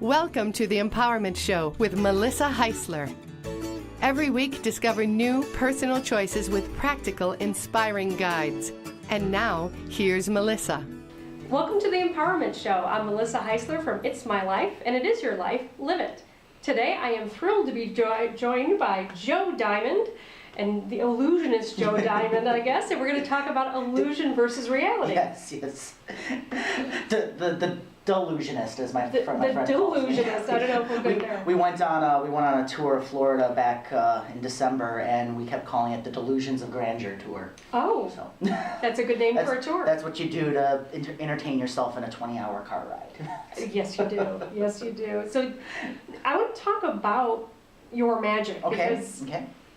Welcome to the Empowerment Show with Melissa Heisler. Every week, discover new personal choices with practical, inspiring guides. And now, here's Melissa. Welcome to the Empowerment Show. I'm Melissa Heisler from It's My Life, and it is your life. Live it. Today, I am thrilled to be joined by Joe Diamond, and the illusionist Joe Diamond, I guess, and we're going to talk about illusion versus reality. Yes. The delusionist is my friend. The delusionist. I don't know if we're good there. We went on a tour of Florida back in December, and we kept calling it the Delusions of Grandeur tour. Oh, so that's a good name for a tour. That's what you do to entertain yourself in a 20-hour car ride. Yes, you do. Yes, you do. So I want to talk about your magic. Okay. Because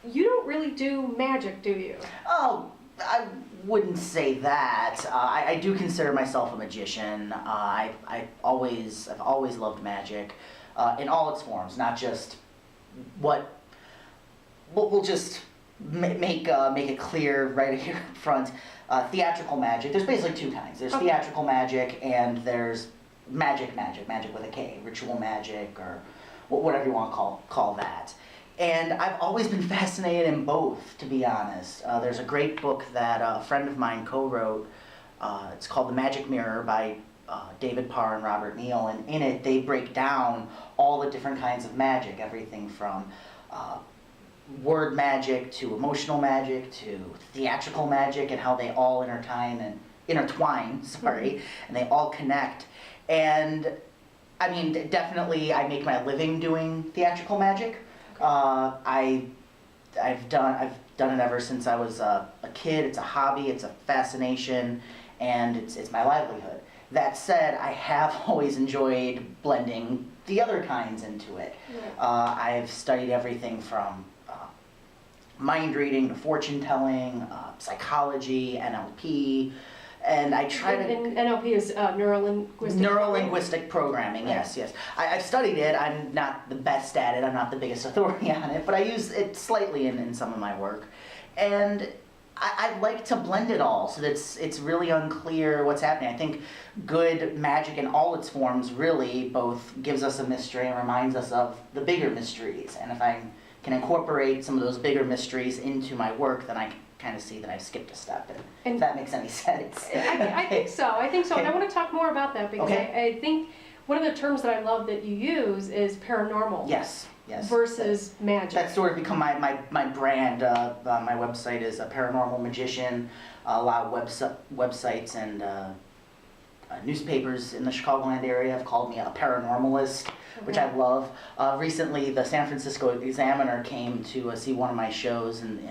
you don't really do magic, do you? Oh, I wouldn't say that. I do consider myself a magician. I've always loved magic in all its forms, not just what. We'll just make it clear right here in front. Theatrical magic. There's basically two kinds. There's theatrical magic and there's magic with a K, ritual magic or whatever you want to call that. And I've always been fascinated in both, to be honest. There's a great book that a friend of mine co-wrote. It's called The Magic Mirror by David Parr and Robert Neal. And in it, they break down all the different kinds of magic, everything from word magic to emotional magic to theatrical magic, and how they all intertwine, and they all connect. And I mean, definitely I make my living doing theatrical magic. I've done it ever since I was a kid. It's a hobby, it's a fascination, and it's my livelihood. That said, I have always enjoyed blending the other kinds into it. Yeah. I've studied everything from mind reading to fortune telling, psychology, NLP. And I try to... And NLP is Neuro-linguistic programming, yes. I've studied it. I'm not the best at it. I'm not the biggest authority on it, but I use it slightly in some of my work. And I like to blend it all so that it's really unclear what's happening. I think good magic in all its forms really both gives us a mystery and reminds us of the bigger mysteries. And if I can incorporate some of those bigger mysteries into my work, then I kind of see that I've skipped a step, and if that makes any sense. I think so, okay. And I want to talk more about that because I think one of the terms that I love that you use is paranormal. Yes. Versus magic. That's sort of become my brand. My website is a Paranormal Magician. A lot of websites and newspapers in the Chicagoland area have called me a paranormalist, which I love. Recently, the San Francisco Examiner came to see one of my shows in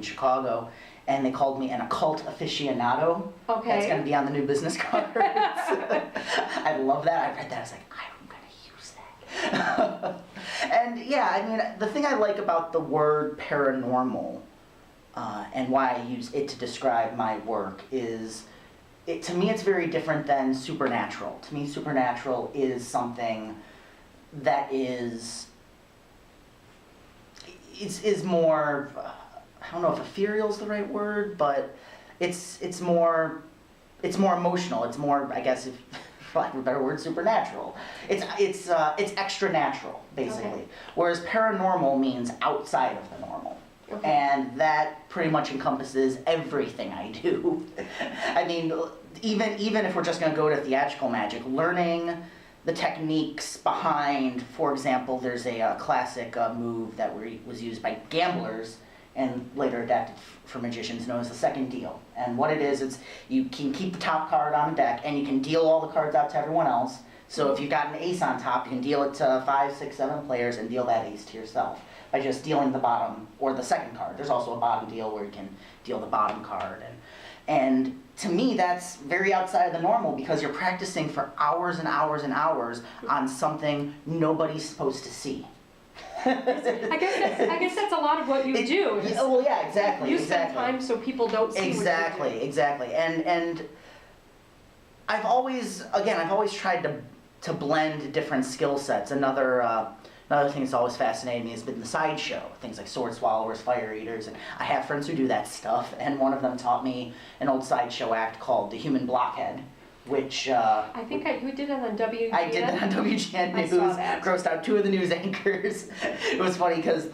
Chicago, and they called me an occult aficionado. Okay. That's going to be on the new business cards. I love that. I read that. I was like, I'm going to use that. And yeah, I mean, the thing I like about the word paranormal and why I use it to describe my work is, to me, it's very different than supernatural. To me, supernatural is something that is more, I don't know if ethereal is the right word, but it's more emotional. It's more, I guess, if for lack of a better word, supernatural. It's extra natural, basically. Okay. Whereas paranormal means outside of the normal. Okay. And that pretty much encompasses everything I do. I mean, even if we're just going to go to theatrical magic, learning the techniques behind, for example, there's a classic move that was used by gamblers and later adapted for magicians, known as the second deal. And what it is, you can keep the top card on deck and you can deal all the cards out to everyone else. So if you've got an ace on top, you can deal it to 5, 6, 7 players and deal that ace to yourself by just dealing the bottom or the second card. There's also a bottom deal where you can deal the bottom card. And to me, that's very outside of the normal because you're practicing for hours and hours and hours on something nobody's supposed to see. I guess that's a lot of what you do. Well, yeah, exactly. You spend time so people don't see exactly, what you do. Exactly. And I've always tried to blend different skill sets. Another thing that's always fascinated me has been the sideshow, things like sword swallowers, fire eaters, and I have friends who do that stuff, and one of them taught me an old sideshow act called the human blockhead, which I think you did it on WGN. I did that on WGN I News. saw that. Grossed out 2 of the news anchors. It was funny because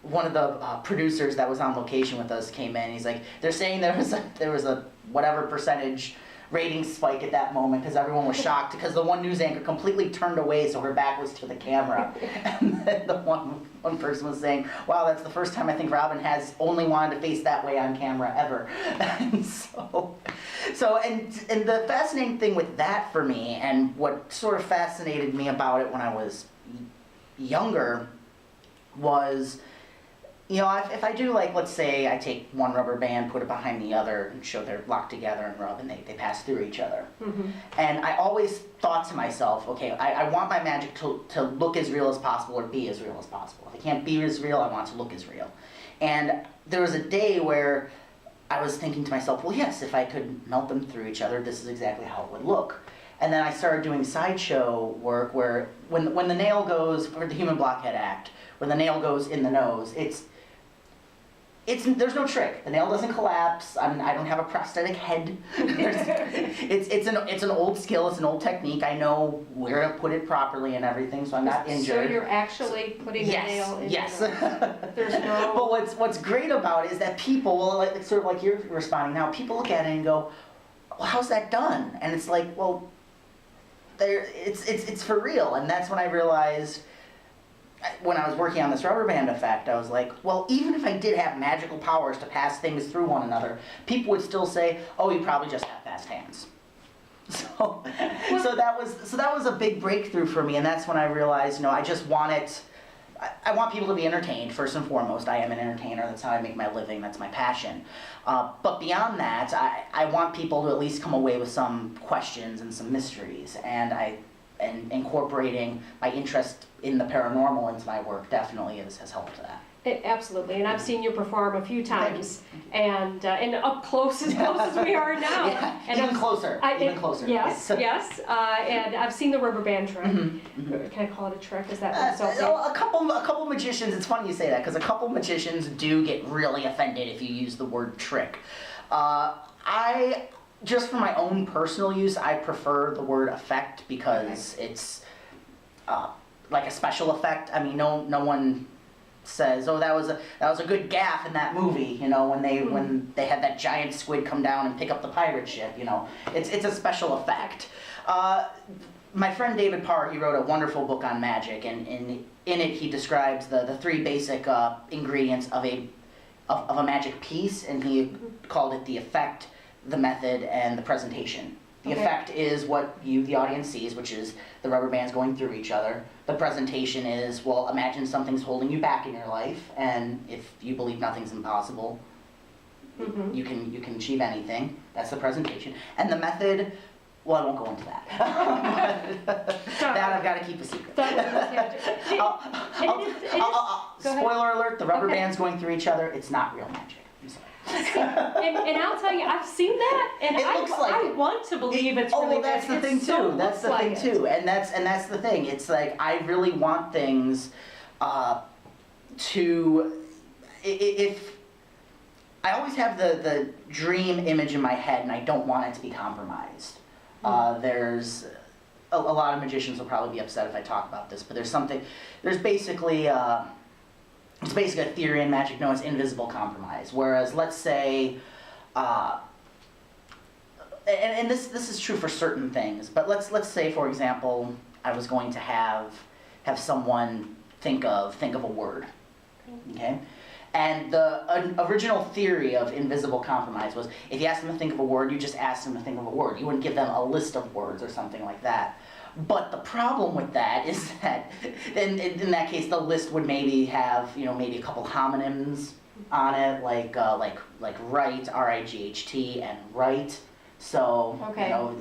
one of the producers that was on location with us came in. He's like, they're saying there was a whatever percentage rating spike at that moment because everyone was shocked because the one news anchor completely turned away so her back was to the camera. And then the one person was saying, wow, that's the first time I think Robin has only wanted to face that way on camera ever. And and the fascinating thing with that for me, and what sort of fascinated me about it when I was younger, was, you know, if I do, like, let's say I take one rubber band, put it behind the other, and show they're locked together and rub, and they pass through each other. Mm-hmm. And I always thought to myself, okay, I want my magic to look as real as possible or be as real as possible. If it can't be as real, I want it to look as real. And there was a day where I was thinking to myself, well, yes, if I could melt them through each other, this is exactly how it would look. And then I started doing sideshow work where when the nail goes, for the Human Blockhead Act, when the nail goes in the nose, there's no trick. The nail doesn't collapse. I don't have a prosthetic head. It's an old skill. It's an old technique. I know where to put it properly and everything, so I'm not injured. So you're actually putting yes, a nail in. Yes. There's no. But what's great about it is that people, well, like, sort of like you're responding now, people look at it and go, well, how's that done? And it's like, well, it's for real. And that's when I realized, when I was working on this rubber band effect, I was like, well, even if I did have magical powers to pass things through one another, people would still say, oh, you probably just have fast hands. So that was a big breakthrough for me, and that's when I realized, you know, I just want it. I want people to be entertained, first and foremost. I am an entertainer. That's how I make my living. That's my passion. But beyond that, I want people to at least come away with some questions and some mysteries. And incorporating my interest in the paranormal into my work definitely has helped that. Absolutely, and I've seen you perform a few times, and up close as we are now. Yeah, and even closer. Yes, yes, and I've seen the rubber band trick. Mm-hmm, mm-hmm. Can I call it a trick? Is that insulting? A couple magicians. It's funny you say that because a couple magicians do get really offended if you use the word trick. Just for my own personal use, I prefer the word effect because it's like a special effect. I mean, no one says, "Oh, that was a good gaffe in that movie." You know, when they had that giant squid come down and pick up the pirate ship. You know, it's a special effect. My friend David Parr, he wrote a wonderful book on magic, and in it he describes the 3 basic ingredients of a magic piece, and he called it the effect, the method, and the presentation. The effect is what you, the audience, sees, which is the rubber bands going through each other. The presentation is, well, imagine something's holding you back in your life, and if you believe nothing's impossible, you can achieve anything. That's the presentation. And the method, well, I won't go into that. That I've got to keep a secret. Spoiler alert, the rubber bands going through each other, it's not real magic. and I'll tell you, I've seen that, and I want to believe it's really. Oh, well, that's the thing too. That's the thing too, and that's the thing. It's like I really want things if I always have the dream image in my head, and I don't want it to be compromised. There's a lot of magicians will probably be upset if I talk about this, but there's basically. It's basically a theory in magic known as invisible compromise. Whereas, let's say, and this is true for certain things, but let's say, for example, I was going to have someone think of a word, okay? And the original theory of invisible compromise was if you asked them to think of a word, you just asked them to think of a word. You wouldn't give them a list of words or something like that. But the problem with that is that, in that case, the list would maybe have, maybe a couple homonyms on it, like right, R-I-G-H-T, and right. So,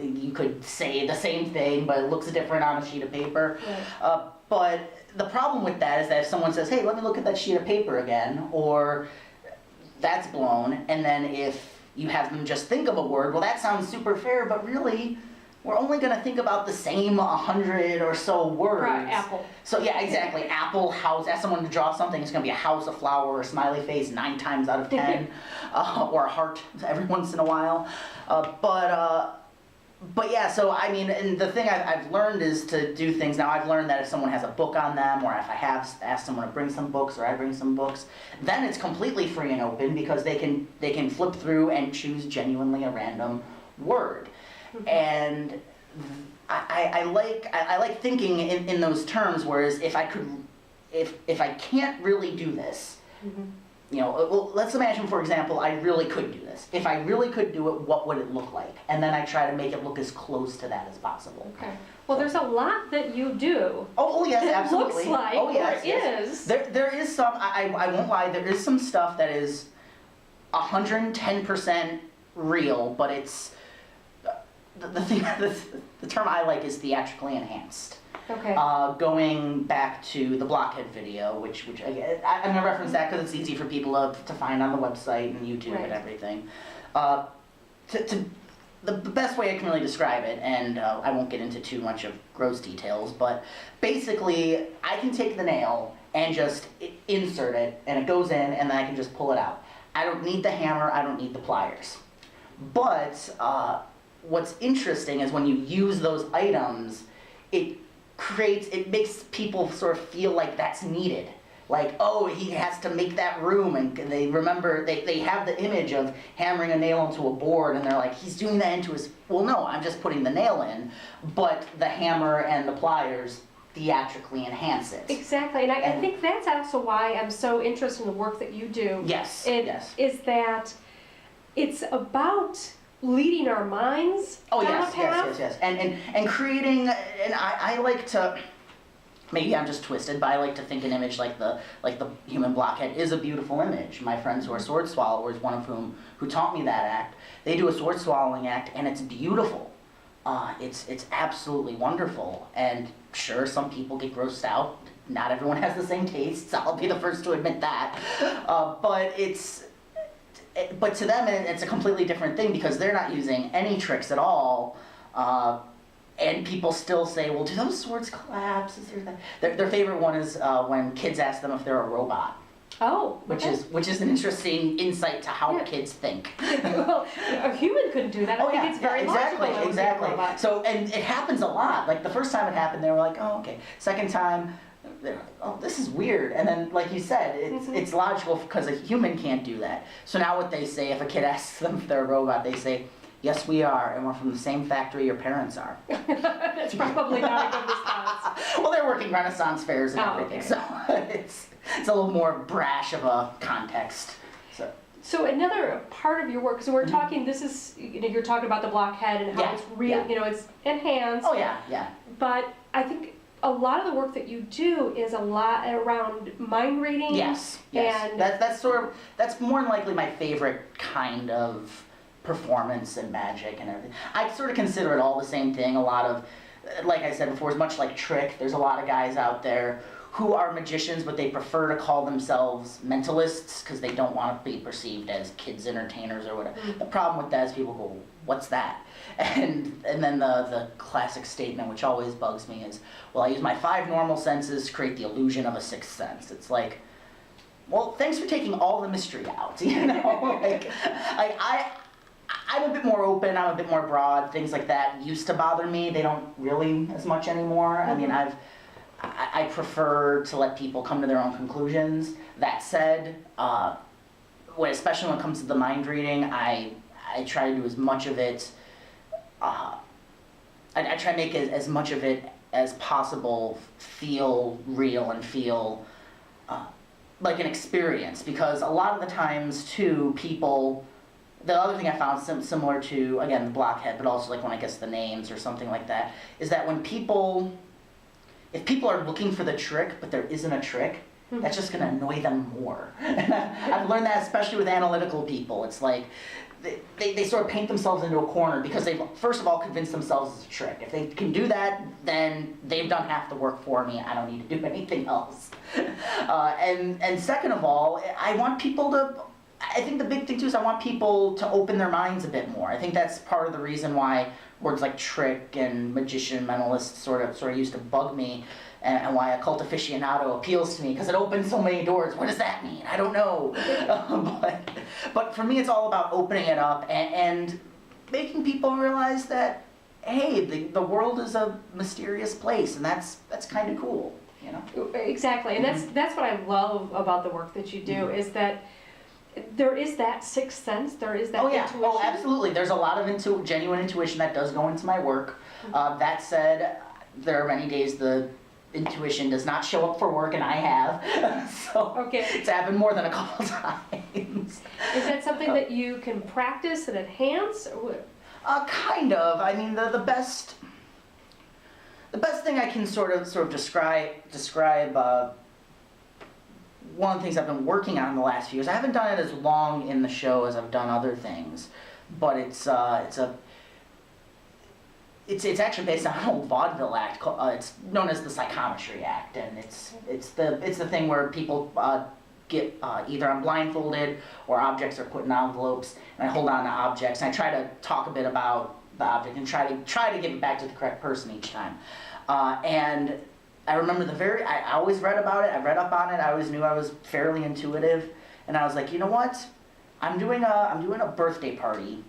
you could say the same thing, but it looks different on a sheet of paper. Right. But the problem with that is that if someone says, hey, let me look at that sheet of paper again, or that's blown, and then if you have them just think of a word, well, that sounds super fair, but really, we're only going to think about the same 100 or so words. Right, apple. So yeah, exactly. Apple, house. Ask someone to draw something. It's going to be a house, a flower, or a smiley face 9 times out of 10, or a heart every once in a while. But But yeah, so I mean, and the thing I've learned is to do things. Now I've learned that if someone has a book on them, or if I have asked someone to bring some books, or I bring some books, then it's completely free and open because they can flip through and choose genuinely a random word. And I like thinking in those terms. Whereas if I can't really do this, you know, well, let's imagine, for example, I really could do this. If I really could do it, what would it look like? And then I try to make it look as close to that as possible. Okay. Well, there's a lot that you do. Oh yes, that absolutely. Looks like, oh yes, or yes. is. There is some. I won't lie. There is some stuff that is 110% real, but it's the thing. The term I like is theatrically enhanced. Okay. Going back to the Blockhead video, which again, I'm going to reference that because it's easy for people to find on the website and YouTube and everything. The best way I can really describe it, and I won't get into too much of gross details, but basically I can take the nail and just insert it, and it goes in, and then I can just pull it out. I don't need the hammer, I don't need the pliers. But what's interesting is when you use those items, it makes people sort of feel like that's needed. Like, oh, he has to make that room, and they remember, they have the image of hammering a nail into a board, and they're like, he's doing that into his, well, no, I'm just putting the nail in, but the hammer and the pliers theatrically enhance it. Exactly, and I think that's also why I'm so interested in the work that you do. Yes, yes. Is that it's about leading our minds down a path. Yes. And creating, and I like to, maybe I'm just twisted, but I like to think an image like the human blockhead is a beautiful image. My friends who are sword swallowers, one of who taught me that act, they do a sword swallowing act, and it's beautiful. It's absolutely wonderful. And sure, some people get grossed out. Not everyone has the same tastes. I'll be the first to admit that. But to them, it's a completely different thing because they're not using any tricks at all. And people still say, well, do those swords collapse? Is there that? Their favorite one is when kids ask them if they're a robot. Oh, okay. Which is an interesting insight to how kids think. Well, a human couldn't do that. I think it's very logical. Exactly. So, and it happens a lot. Like the first time it happened, they were like, oh, okay. Second time, they're like, oh, this is weird. And then, like you said, it's logical because a human can't do that. So now what they say, if a kid asks them if they're a robot, they say, yes, we are, and we're from the same factory your parents are. That's probably not a good response. Well, they're working Renaissance fairs and everything, so it's a little more brash of a context. So another part of your work, so we're talking, this is, you're talking about the blockhead and how it's real, it's enhanced. Oh yeah. But I think a lot of the work that you do is a lot around mind reading. Yes. And that's more than likely my favorite kind of performance and magic and everything. I sort of consider it all the same thing. A lot of, like I said before, it's much like trick. There's a lot of guys out there who are magicians, but they prefer to call themselves mentalists because they don't want to be perceived as kids entertainers or whatever. The problem with that is people go, what's that? And then the classic statement, which always bugs me, is, well, I use my 5 normal senses to create the illusion of a 6th sense. It's like, well, thanks for taking all the mystery out, you know? I'm a bit more open, I'm a bit more broad, things like that used to bother me. They don't really as much anymore. I mean, I prefer to let people come to their own conclusions. That said, especially when it comes to the mind reading, I try to do as much of it, I try to make as much of it as possible feel real and feel like an experience, because a lot of the times too, people, the other thing I found similar to, again, the blockhead, but also like when I guess the names or something like that, is that when if people are looking for the trick, but there isn't a trick, that's just gonna annoy them more. And I've learned that especially with analytical people. It's like, they sort of paint themselves into a corner because they've, first of all, convinced themselves it's a trick. If they can do that, then they've done half the work for me. I don't need to do anything else. And second of all, I think the big thing too is I want people to open their minds a bit more. I think that's part of the reason why words like trick and magician, mentalist sort of used to bug me, and why occult aficionado appeals to me, because it opens so many doors. What does that mean? I don't know. But for me, it's all about opening it up and making people realize that hey, the world is a mysterious place, and that's kind of cool, you know? Exactly, and that's what I love about the work that you do, is that there is that sixth sense, there is that intuition. Oh, absolutely. There's a lot of genuine intuition that does go into my work. That said, there are many days the intuition does not show up for work, and I have. So it's happened more than a couple times. Is that something that you can practice and enhance? Kind of. I mean, the best thing I can sort of describe. One of the things I've been working on in the last few years. I haven't done it as long in the show as I've done other things, but it's actually based on an old vaudeville act. It's known as the Psychometry Act, and it's the thing where people get either I'm blindfolded or objects are put in envelopes, and I hold on to objects, and I try to talk a bit about the object and try to give it back to the correct person each time. And I remember I always read about it, I read up on it, I always knew I was fairly intuitive, and I was like, you know what? I'm doing a birthday party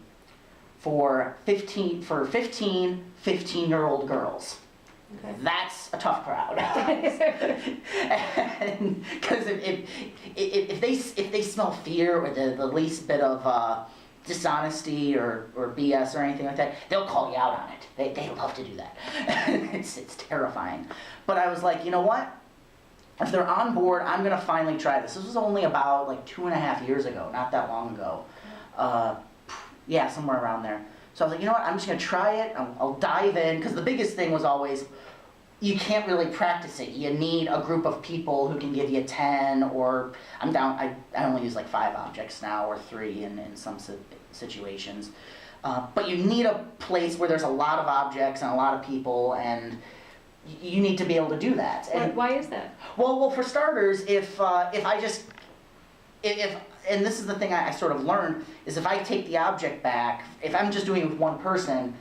for 15-year-old girls. Okay. That's a tough crowd. Because if they smell fear or the least bit of dishonesty or BS or anything like that, they'll call you out on it. They love to do that. It's terrifying. But I was like, you know what? If they're on board, I'm gonna finally try this. This was only about like 2.5 years ago, not that long ago. Yeah, somewhere around there. So I was like, you know what? I'm just gonna try it. I'll dive in, because the biggest thing was always, you can't really practice it. You need a group of people who can give you 10, or I only use like 5 objects now, or 3 in some situations. But you need a place where there's a lot of objects and a lot of people, and you need to be able to do that. And why is that? Well, for starters, if and this is the thing I sort of learned, is if I take the object back, if I'm just doing it with one person,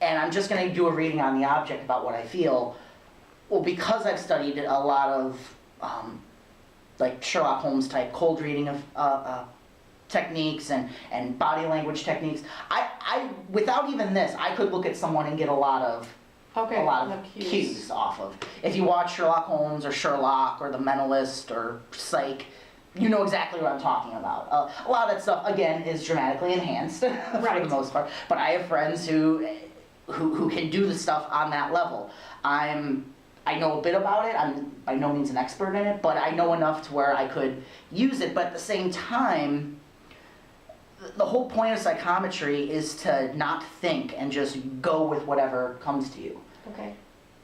and I'm just going to do a reading on the object about what I feel, well, because I've studied a lot of like Sherlock Holmes type cold reading of techniques and body language techniques, I without even this, I could look at someone and get a lot of cues off of. If you watch Sherlock Holmes or Sherlock or The Mentalist or Psych, you know exactly what I'm talking about. A lot of that stuff, again, is dramatically enhanced for the most part. But I have friends who can do the stuff on that level. I know a bit about it. I'm by no means an expert in it, but I know enough to where I could use it. But at the same time, the whole point of psychometry is to not think and just go with whatever comes to you. Okay.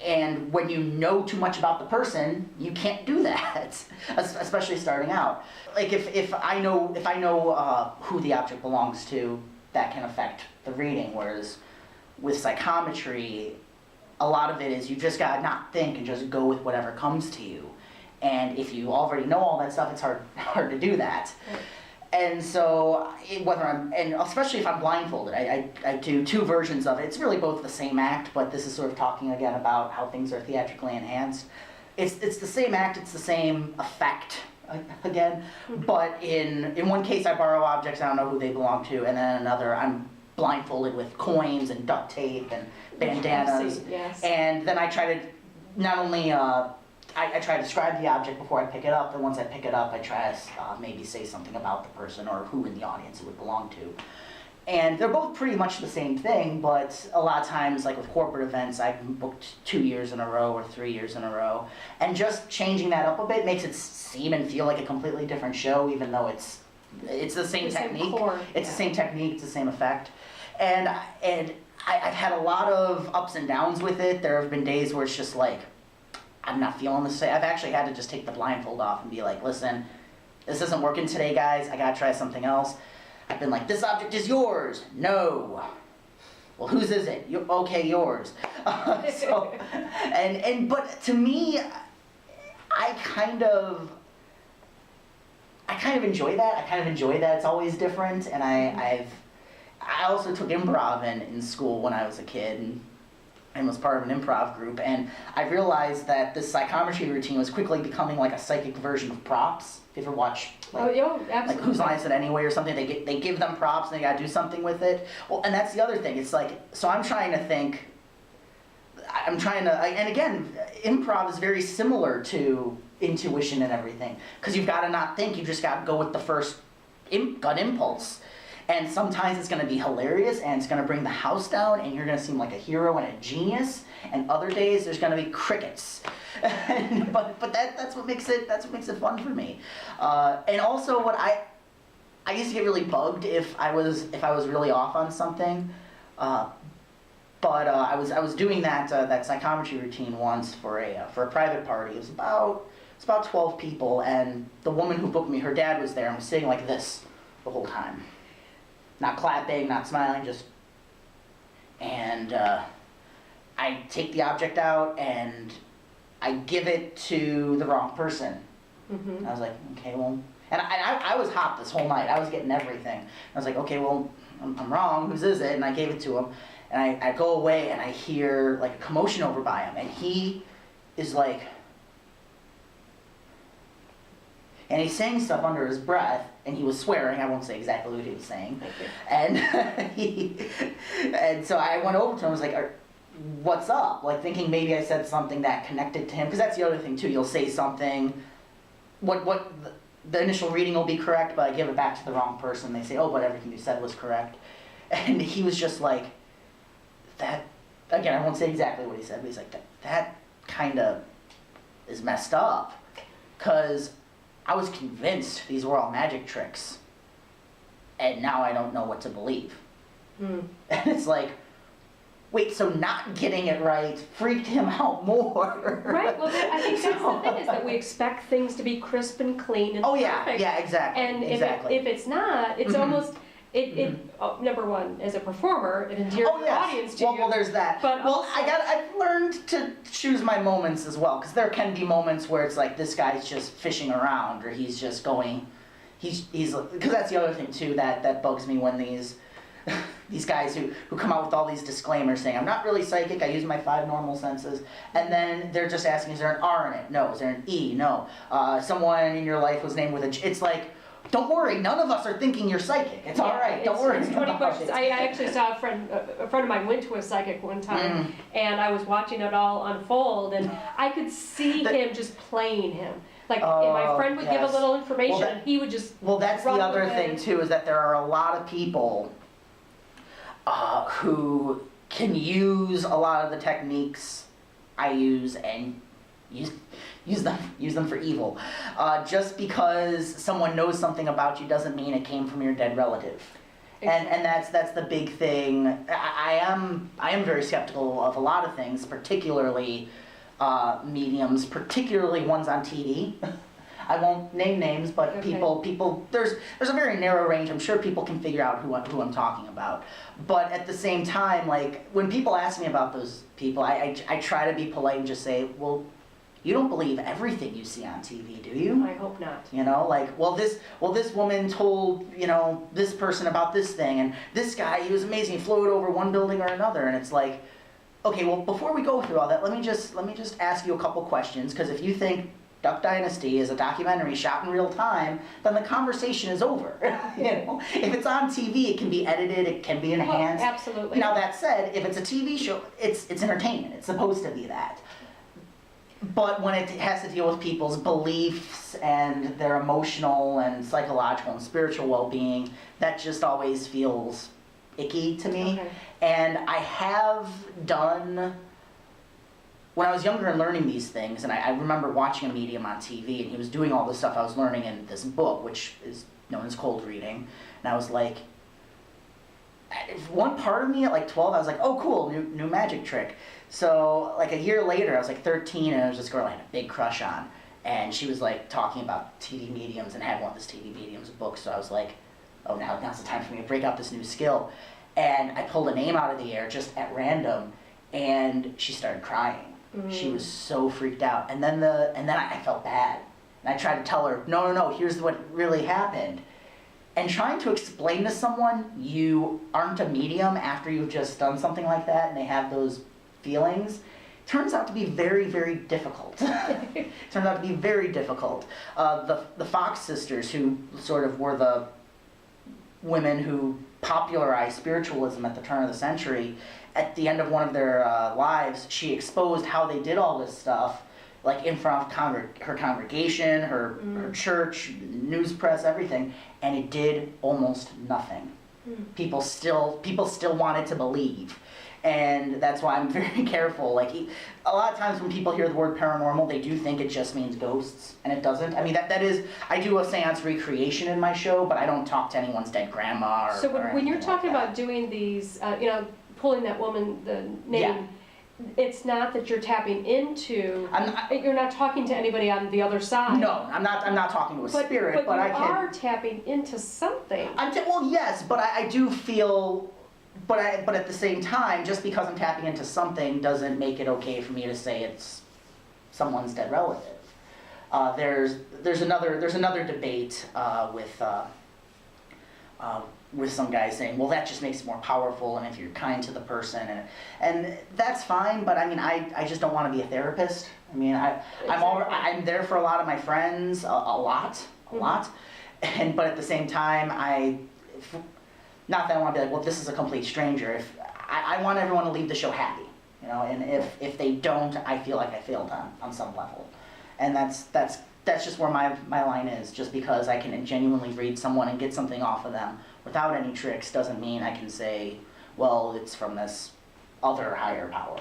And when you know too much about the person, you can't do that, especially starting out. Like if I know who the object belongs to, that can affect the reading. Whereas with psychometry, a lot of it is you just gotta not think and just go with whatever comes to you. And if you already know all that stuff, it's hard to do that. Right. And so, and especially if I'm blindfolded, I do 2 versions of it. It's really both the same act, but this is sort of talking again about how things are theatrically enhanced. It's the same act, it's the same effect, again, but in one case I borrow objects, I don't know who they belong to, and then another I'm blindfolded with coins and duct tape and bandanas. Yes. And then I try to not only I try to describe the object before I pick it up, and once I pick it up, I try to maybe say something about the person or who in the audience it would belong to. And they're both pretty much the same thing, but a lot of times, like with corporate events, I've booked 2 years in a row or 3 years in a row, and just changing that up a bit makes it seem and feel like a completely different show, even though it's the same technique. It's the same technique, it's the same effect. And I've had a lot of ups and downs with it. There have been days where it's just like, I'm not feeling the same. I've actually had to just take the blindfold off and be like, listen, this isn't working today, guys. I gotta try something else. I've been like, this object is yours. No. Well, whose is it? Okay, yours. But to me, I kind of enjoy that. I kind of enjoy that it's always different. And I also took improv in school when I was a kid. And and was part of an improv group, and I realized that this psychometry routine was quickly becoming like a psychic version of props. If you ever watch absolutely. like Whose Line Is It Anyway or something, they give them props and they gotta do something with it. Well, and that's the other thing. It's like, so I'm trying to think, and again, improv is very similar to intuition and everything, because you've got to not think, you just got to go with the first gut impulse. And sometimes it's going to be hilarious and it's going to bring the house down and you're going to seem like a hero and a genius. And other days there's going to be crickets. but that's what makes it fun for me. And also what I used to get really bugged if I was really off on something. But I was doing that psychometry routine once for a private party. It was about 12 people, and the woman who booked me, her dad was there and was sitting like this the whole time. Not clapping, not smiling, just... And I take the object out and I give it to the wrong person. Mm-hmm. I was like, okay, well... And I was hot this whole night. I was getting everything. I was like, okay, well, I'm wrong. Whose is it? And I gave it to him. And I go away and I hear like a commotion over by him. And he is like... And he's saying stuff under his breath, and he was swearing. I won't say exactly what he was saying. And and so I went over to him. I was like, "What's up?" Like thinking maybe I said something that connected to him, because that's the other thing too. You'll say something, the initial reading will be correct, but I give it back to the wrong person. They say, "Oh, but everything you said was correct," and he was just like, "That." Again, I won't say exactly what he said, but he's like, "That kind of is messed up," because I was convinced these were all magic tricks, and now I don't know what to believe. And it's like, wait, so not getting it right freaked him out more. Right, well, I think that's the thing, is that we expect things to be crisp and clean and perfect. Yeah, exactly. And exactly. if it's not, it's almost... number one, as a performer, it endears the audience to you. Well, there's that. But well, I've learned to choose my moments as well, because there can be moments where it's like this guy's just fishing around, or he's just going, he's because that's the other thing too that bugs me when these guys who come out with all these disclaimers saying, I'm not really psychic, I use my 5 normal senses, and then they're just asking, is there an R in it? No. Is there an E? No. Someone in your life was named with a J. It's like, don't worry, none of us are thinking you're psychic. It's all right. Don't worry. It's 20 questions. I actually saw a friend of mine went to a psychic one time, and I was watching it all unfold, and I could see him just playing him. Like, my friend would give a little information, and he would just that's the other thing, too, is that there are a lot of people who can use a lot of the techniques I use and use them for evil. Just because someone knows something about you doesn't mean it came from your dead relative. And that's the big thing. I am very skeptical of a lot of things, particularly mediums, particularly ones on TV. I won't name names, but people there's a very narrow range. I'm sure people can figure out who I'm talking about. But at the same time, like when people ask me about those people, I try to be polite and just say, well, you don't believe everything you see on TV, do you? I hope not. You know, like, well, this woman told, this person about this thing, and this guy, he was amazing, he floated over one building or another, and it's like, okay, well, before we go through all that, let me just ask you a couple questions, because if you think Duck Dynasty is a documentary shot in real time, then the conversation is over. If it's on TV, it can be edited, it can be enhanced. Well, absolutely. Now that said, if it's a TV show, it's entertainment. It's supposed to be that. But when it has to deal with people's beliefs and their emotional and psychological and spiritual well-being, that just always feels icky to me. Okay. And I have done, when I was younger and learning these things, and I remember watching a medium on TV, and he was doing all the stuff I was learning in this book, which is known as cold reading, and I was like, one part of me at like 12, I was like, oh cool, new magic trick. So like a year later, I was like 13, and there was this girl I had a big crush on, and she was like talking about TV mediums and had one of this TV mediums book, so I was like, oh, now's the time for me to break out this new skill. And I pulled a name out of the air just at random, and she started crying. She was so freaked out, and then I felt bad, and I tried to tell her, no, here's what really happened. And trying to explain to someone you aren't a medium after you've just done something like that, and they have those feelings turns out to be very, very difficult. Turns out to be very difficult. The Fox sisters, who sort of were the women who popularized spiritualism at the turn of the century, at the end of one of their lives, she exposed how they did all this stuff, like in front of her congregation, her church, news press, everything, and it did almost nothing. People still wanted to believe. And that's why I'm very careful. Like, a lot of times when people hear the word paranormal, they do think it just means ghosts, and it doesn't. I mean, that is, I do a seance recreation in my show, but I don't talk to anyone's dead grandma or. So when you're talking like about doing these, pulling that woman, the name, it's not that you're tapping into. You're not talking to anybody on the other side. No, I'm not talking to a spirit, but I can. But you are tapping into something. Well, yes, but I do feel. But at the same time, just because I'm tapping into something doesn't make it okay for me to say it's someone's dead relative. There's another debate with some guys saying, well, that just makes it more powerful, and if you're kind to the person, and that's fine. But I mean, I just don't want to be a therapist. I mean, I'm there for a lot of my friends, a lot, and but at the same time, not that I want to be like, well, this is a complete stranger. If I want everyone to leave the show happy, and if they don't, I feel like I failed on some level, and that's just where my line is. Just because I can genuinely read someone and get something off of them without any tricks doesn't mean I can say, well, it's from this other higher power,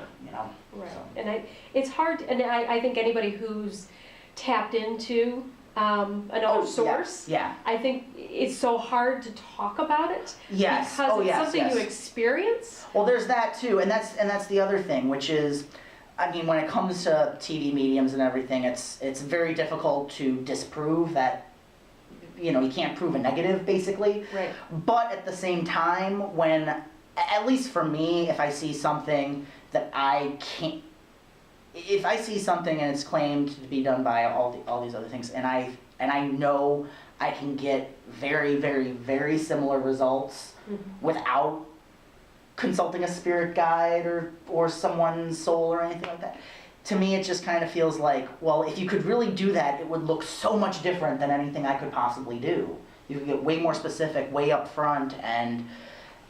Right. So. And it's hard, and I think anybody who's tapped into another source. Yeah. I think it's so hard to talk about it. Yes. Because it's something you experience. Well, there's that too, and that's the other thing, which is, I mean, when it comes to TV mediums and everything, it's very difficult to disprove that. You can't prove a negative, basically. Right. But at the same time, when, at least for me, if I see something that I can't. If I see something and it's claimed to be done by all these other things, and I know I can get very, very, very similar results without consulting a spirit guide or someone's soul or anything like that, to me it just kind of feels like, well, if you could really do that, it would look so much different than anything I could possibly do. You could get way more specific, way up front, and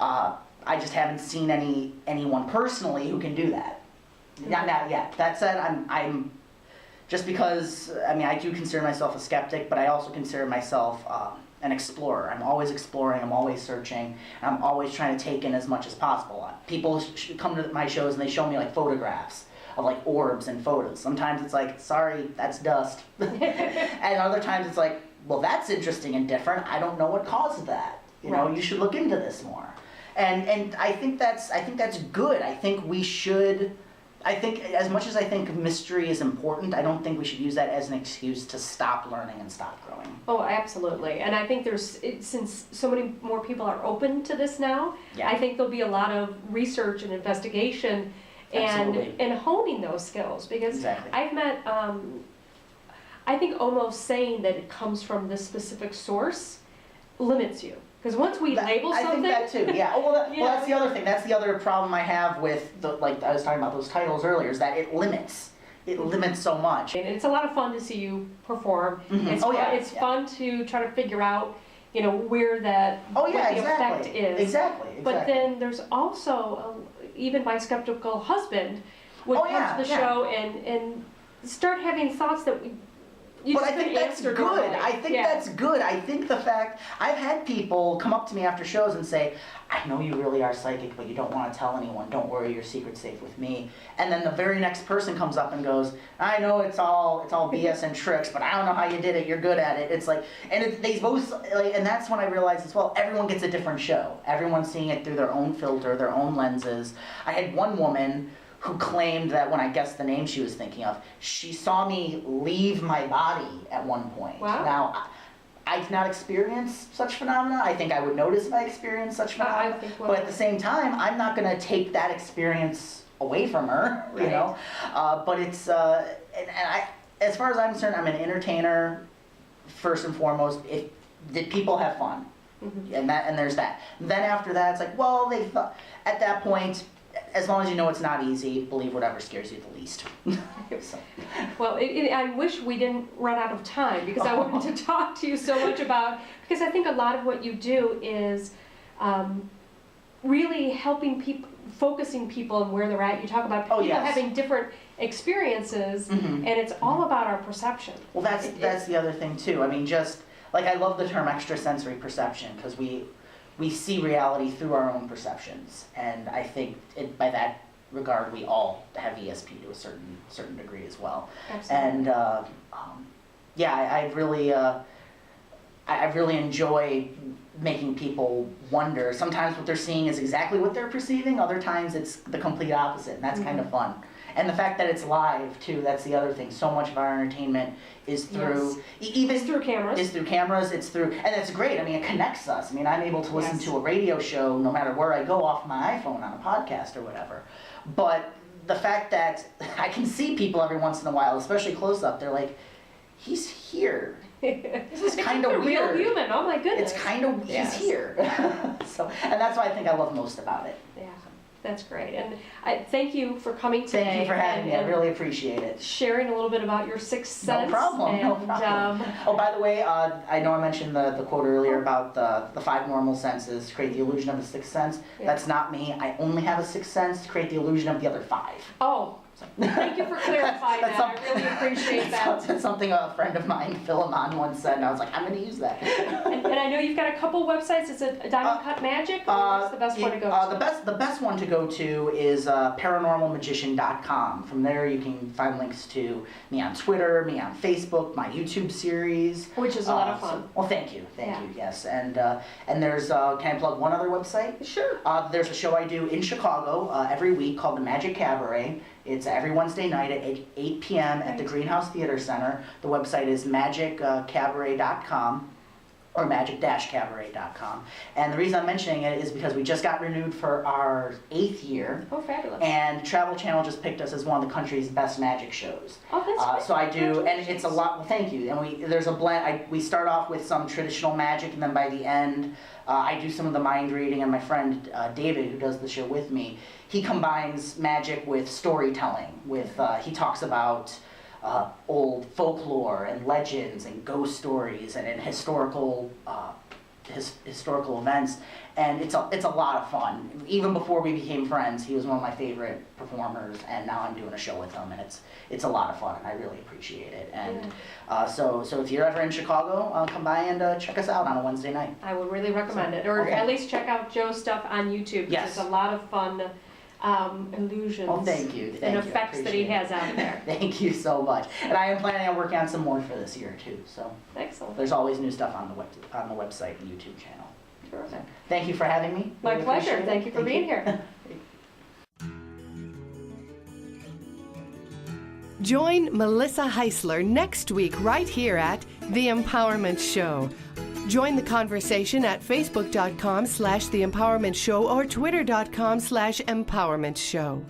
I just haven't seen anyone personally who can do that. Not yet. That said, I'm just because, I mean, I do consider myself a skeptic, but I also consider myself an explorer. I'm always exploring, I'm always searching, and I'm always trying to take in as much as possible. People come to my shows and they show me like photographs of like orbs and photos. Sometimes it's like, sorry, that's dust. And other times it's like, well, that's interesting and different. I don't know what caused that. You should look into this more. And I think that's good. I think we should. I think as much as I think mystery is important, I don't think we should use that as an excuse to stop learning and stop growing. Oh, absolutely. And I think since so many more people are open to this now, I think there'll be a lot of research and investigation and honing those skills. Because I've met, I think almost saying that it comes from this specific source limits you. Because once we label something... I think that too, yeah. Well, that's the other thing. That's the other problem I have with, like I was talking about those titles earlier, is that it limits. It limits so much. And it's a lot of fun to see you perform. It's fun to try to figure out, where that what the effect is. Exactly. But then there's also, even my skeptical husband would come to the show and start having thoughts that but I think that's good. That's good. I think the fact, I've had people come up to me after shows and say, I know you really are psychic, but you don't want to tell anyone. Don't worry, your secret's safe with me. And then the very next person comes up and goes, I know it's all BS and tricks, but I don't know how you did it. You're good at it. It's like, and they both, and that's when I realized as well, everyone gets a different show. Everyone's seeing it through their own filter, their own lenses. I had one woman who claimed that when I guessed the name she was thinking of, she saw me leave my body at one point. Wow. Now, I've not experienced such phenomena. I think I would notice if I experienced such phenomena. But at the same time, I'm not going to take that experience away from her, you know. But it's, as far as I'm concerned, I'm an entertainer first and foremost. Did people have fun? And there's that. And then after that, it's like, well, they thought at that point. as long as you know it's not easy, believe whatever scares you the least. So. Well, I wish we didn't run out of time because I wanted to talk to you so much about, because I think a lot of what you do is really helping people, focusing people on where they're at. You talk about people having different experiences, and it's all about our perception. Well, that's the other thing too. I mean, just like I love the term extrasensory perception because we see reality through our own perceptions, and I think by that regard we all have ESP to a certain degree as well. Absolutely. And I really enjoy making people wonder. Sometimes what they're seeing is exactly what they're perceiving, other times it's the complete opposite, and that's kind of fun. And the fact that it's live too, that's the other thing. So much of our entertainment is through it's through cameras. It's through cameras, and it's great. I mean, it connects us. I mean, I'm able to listen to a radio show no matter where I go off my iPhone on a podcast or whatever. But the fact that I can see people every once in a while, especially close up, they're like, he's here. This is kind of weird. Real human. Oh my goodness. It's kind of he's here. So, and that's what I think I love most about it. Yeah, that's great. And I thank you for coming today. Thank you for having me. I really appreciate it. Sharing a little bit about your sixth sense. No problem. No problem. Oh, by the way, I know I mentioned the quote earlier about the 5 normal senses create the illusion of the sixth sense. Yeah. That's not me. I only have a sixth sense to create the illusion of the other 5. Oh. Thank you for clarifying that. I really appreciate that. That's something a friend of mine, Philemon, once said, and I was like, I'm going to use that. And I know you've got a couple websites. Is it Diamond Cut Magic, or what's the best one to go to? The best one to go to is paranormalmagician.com. From there, you can find links to me on Twitter, me on Facebook, my YouTube series, which is a lot of fun. Well, thank you, yes. And there's can I plug one other website? Sure. There's a show I do in Chicago every week called the Magic Cabaret. It's every Wednesday night at 8 p.m. at the Greenhouse Theater Center. The website is magiccabaret.com or magic-cabaret.com. And the reason I'm mentioning it is because we just got renewed for our 8th year. Oh, fabulous. And Travel Channel just picked us as one of the country's best magic shows. Oh, that's great. So I do, and it's a lot, well, thank you. And there's a blend, we start off with some traditional magic, and then by the end, I do some of the mind reading, and my friend David, who does the show with me, he combines magic with storytelling. He talks about old folklore and legends and ghost stories and historical events, and it's a lot of fun. Even before we became friends, he was one of my favorite performers, and now I'm doing a show with him, and it's a lot of fun, and I really appreciate it. And so if you're ever in Chicago, come by and check us out on a Wednesday night. I would really recommend it, or at least check out Joe's stuff on YouTube. Yes, there's a lot of fun illusions thank you. And effects that he has out there. Thank you so much. And I am planning on working on some more for this year too. So excellent. There's always new stuff on the website and YouTube channel. Sure. So, thank you for having me. My pleasure. Thank you for being here. Join Melissa Heisler next week right here at The Empowerment Show. Join the conversation at facebook.com/The Empowerment Show or twitter.com/Empowerment Show.